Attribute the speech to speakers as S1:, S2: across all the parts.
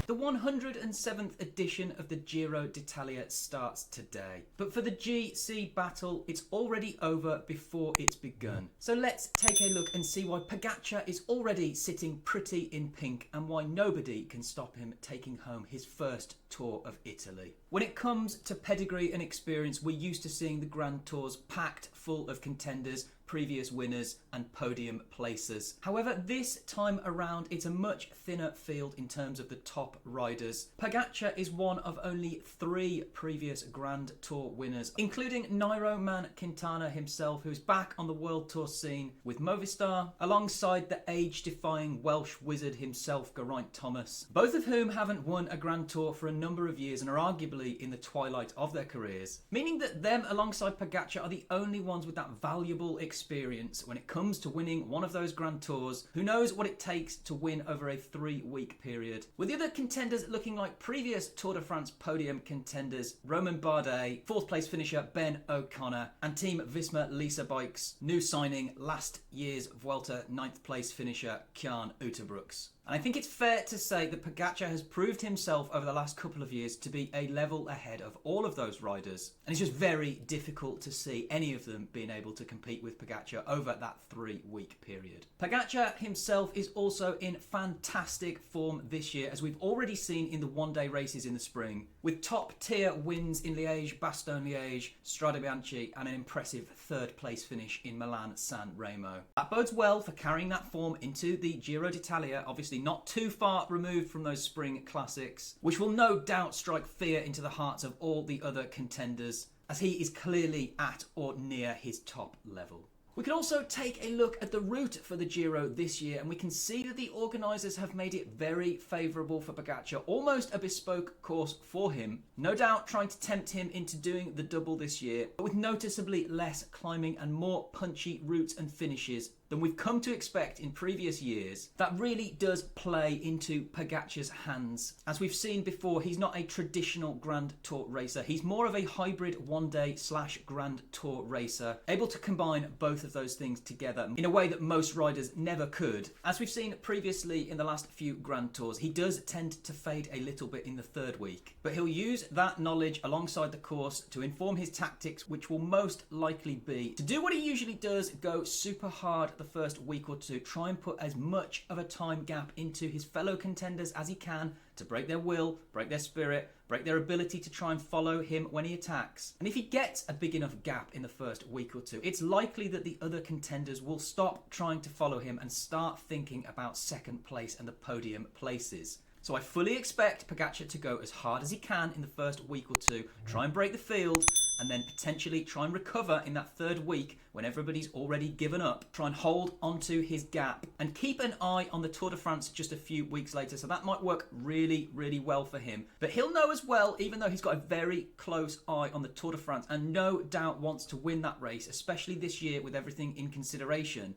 S1: The 107th edition of the Giro D'Italia starts today. But for the GC battle, it's already over before it's begun. So let's take a look and see why Pogacar is already sitting pretty in pink and why nobody can stop him taking home his first Tour of Italy. When it comes to pedigree and experience, we're used to seeing the Grand Tours packed full of contenders, previous winners and podium placers. However, this time around it's a much thinner field in terms of the top riders. Pogacar is one of only 3 previous Grand Tour winners, including Nairo Man Quintana himself, who's back on the World Tour scene with Movistar, alongside the age-defying Welsh wizard himself, Geraint Thomas, both of whom haven't won a Grand Tour for a number of years and are arguably in the twilight of their careers, meaning that them alongside Pogacar are the only ones with that valuable experience when it comes to winning one of those Grand Tours, who knows what it takes to win over a 3-week period. With the other contenders looking like previous Tour de France podium contenders, Romain Bardet, 4th place finisher Ben O'Connor, and Team Visma Lease Bikes new signing last year's Vuelta 9th place finisher Kjarn Uterbrooks. And I think it's fair to say that Pogacar has proved himself over the last couple of years to be a level ahead of all of those riders. And it's just very difficult to see any of them being able to compete with Pogacar over that 3-week period. Pogacar himself is also in fantastic form this year, as we've already seen in the one-day races in the spring, with top-tier wins in Liège, Bastogne-Liège, Strade Bianche, and an impressive 3rd place finish in Milan-San Remo. That bodes well for carrying that form into the Giro D'Italia, obviously not too far removed from those spring classics, which will no doubt strike fear into the hearts of all the other contenders, as he is clearly at or near his top level. We can also take a look at the route for the Giro this year, and we can see that the organisers have made it very favourable for Pogacar, almost a bespoke course for him. No doubt trying to tempt him into doing the double this year, but with noticeably less climbing and more punchy routes and finishes than we've come to expect in previous years. That really does play into Pogacar's hands. As we've seen before, he's not a traditional Grand Tour racer. He's more of a hybrid one-day / Grand Tour racer, able to combine both of those things together in a way that most riders never could. As we've seen previously in the last few Grand Tours, he does tend to fade a little bit in the 3rd week, but he'll use that knowledge alongside the course to inform his tactics, which will most likely be to do what he usually does, go super hard the first week or two, try and put as much of a time gap into his fellow contenders as he can to break their will, break their spirit, break their ability to try and follow him when he attacks. And if he gets a big enough gap in the first week or two, it's likely that the other contenders will stop trying to follow him and start thinking about 2nd place and the podium places. So I fully expect Pogacar to go as hard as he can in the first week or two, try and break the field, and then potentially try and recover in that 3rd week when everybody's already given up. Try and hold onto his gap and keep an eye on the Tour de France just a few weeks later. So that might work really, really well for him. But he'll know as well, even though he's got a very close eye on the Tour de France and no doubt wants to win that race, especially this year with everything in consideration,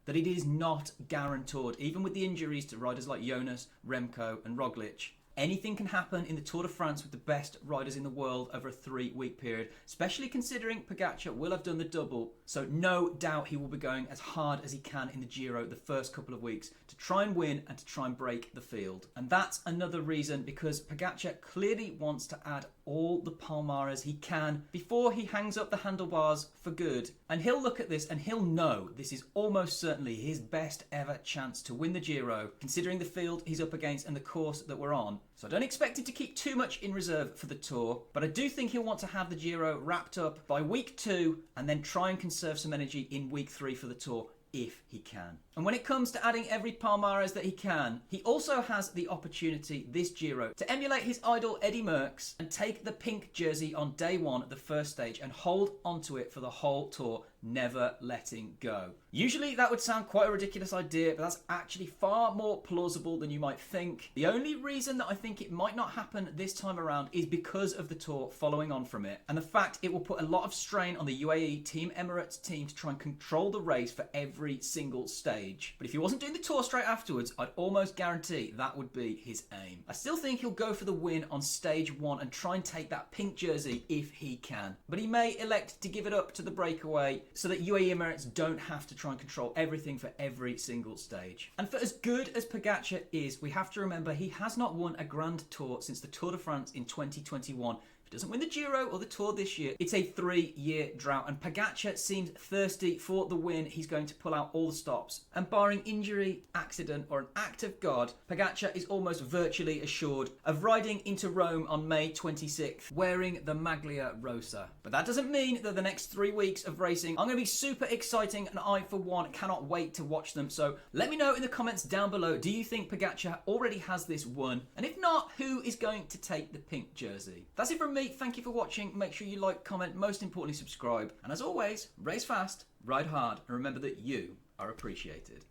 S1: that it is not guaranteed, even with the injuries to riders like Jonas, Remco and Roglic. Anything can happen in the Tour de France with the best riders in the world over a 3-week period, especially considering Pogacar will have done the double, so no doubt he will be going as hard as he can in the Giro the first couple of weeks to try and win and to try and break the field. And that's another reason, because Pogacar clearly wants to add all the Palmares he can before he hangs up the handlebars for good. And he'll look at this and he'll know this is almost certainly his best ever chance to win the Giro, considering the field he's up against and the course that we're on. So I don't expect him to keep too much in reserve for the Tour, but I do think he'll want to have the Giro wrapped up by week 2 and then try and conserve some energy in week 3 for the Tour, if he can. And when it comes to adding every Palmares that he can, he also has the opportunity this Giro to emulate his idol Eddy Merckx and take the pink jersey on day 1 at the first stage and hold onto it for the whole Tour, never letting go. Usually that would sound quite a ridiculous idea, but that's actually far more plausible than you might think. The only reason that I think it might not happen this time around is because of the Tour following on from it, and the fact it will put a lot of strain on the UAE Team Emirates team to try and control the race for every single stage. But if he wasn't doing the Tour straight afterwards, I'd almost guarantee that would be his aim. I still think he'll go for the win on stage 1 and try and take that pink jersey if he can, but he may elect to give it up to the breakaway so that UAE Emirates don't have to try and control everything for every single stage. And for as good as Pogacar is, we have to remember he has not won a Grand Tour since the Tour de France in 2021. If he doesn't win the Giro or the Tour this year, it's a 3-year drought, and Pogacar seems thirsty for the win. He's going to pull out all the stops, and barring injury, accident or an act of God, Pogacar is almost virtually assured of riding into Rome on May 26th wearing the Maglia Rosa. But that doesn't mean that the next 3 weeks of racing are going to be super exciting, and I for one cannot wait to watch them. So let me know in the comments down below, do you think Pogacar already has this won? And if not, who is going to take the pink jersey? That's it from me. Thank you for watching. Make sure you like, comment, most importantly subscribe. And as always, race fast, ride hard, and remember that you are appreciated.